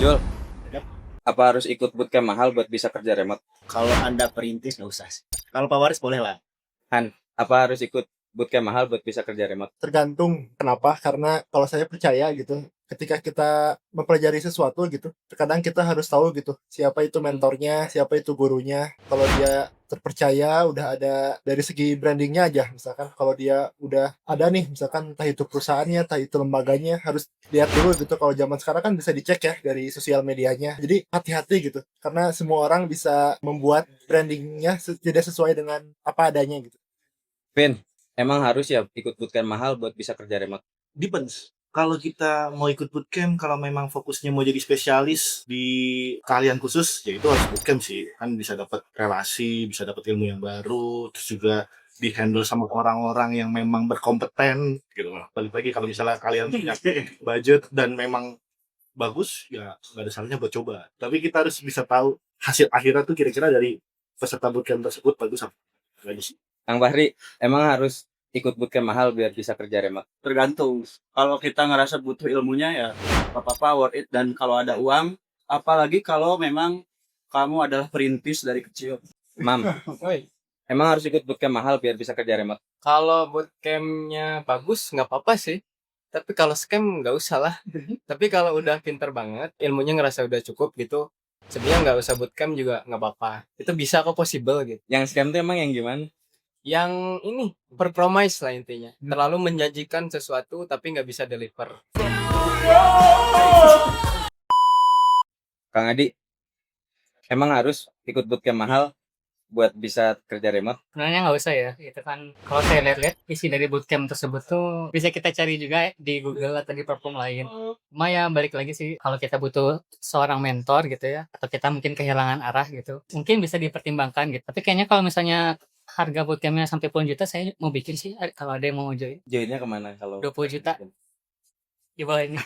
Jul, Yap. apa harus ikut bootcamp mahal buat bisa kerja remote? Kalau Anda perintis nggak usah sih. Kalau Pak Waris boleh lah. Han, apa harus ikut bootcamp mahal buat bisa kerja remote? Tergantung kenapa, karena kalau saya percaya gitu, ketika kita mempelajari sesuatu gitu, terkadang kita harus tahu gitu siapa itu mentornya, siapa itu gurunya. Kalau dia terpercaya, udah ada dari segi brandingnya aja, misalkan kalau dia udah ada nih, misalkan entah itu perusahaannya, entah itu lembaganya, harus lihat dulu gitu. Kalau zaman sekarang kan bisa dicek ya dari sosial medianya, jadi hati-hati gitu, karena semua orang bisa membuat brandingnya tidak sesuai dengan apa adanya gitu. Vin, emang harus ya ikut bootcamp mahal buat bisa kerja remote? Depends. Kalau kita mau ikut bootcamp, kalau memang fokusnya mau jadi spesialis di keahlian khusus, ya itu harus bootcamp sih. Kan bisa dapat relasi, bisa dapat ilmu yang baru, terus juga di-handle sama orang-orang yang memang berkompeten gitu loh. Balik lagi kalau misalnya kalian punya budget dan memang bagus, ya nggak ada salahnya buat coba. Tapi kita harus bisa tahu hasil akhirnya tuh kira-kira dari peserta bootcamp tersebut bagus apa enggak sih. Kang Bahri, emang harus ikut bootcamp mahal biar bisa kerja remote? Tergantung. Kalau kita ngerasa butuh ilmunya ya apa-apa worth it, dan kalau ada uang, apalagi kalau memang kamu adalah perintis dari kecil. Mam, Oi, emang harus ikut bootcamp mahal biar bisa kerja remote? kalau bootcampnya bagus nggak apa-apa sih. Tapi kalau scam nggak usah lah. Tapi kalau udah pinter banget, ilmunya ngerasa udah cukup gitu, sebenarnya nggak usah bootcamp juga nggak apa-apa. Itu bisa kok, possible gitu. Yang scam tuh emang yang gimana? Yang ini berpromise lah intinya. Terlalu menjanjikan sesuatu tapi nggak bisa deliver. Kang Adi, emang harus ikut bootcamp mahal buat bisa kerja remote? Sebenarnya nggak usah ya, itu kan kalau saya lihat-lihat isi dari bootcamp tersebut tuh bisa kita cari juga di Google atau di platform lain. Cuma ya balik lagi sih, kalau kita butuh seorang mentor gitu ya, atau kita mungkin kehilangan arah gitu, mungkin bisa dipertimbangkan gitu. Tapi kayaknya kalau misalnya harga bootcampnya sampai puluhan juta, saya mau bikin sih kalau ada yang mau join. Joinnya kemana kalau 20 juta. Di bawah ini.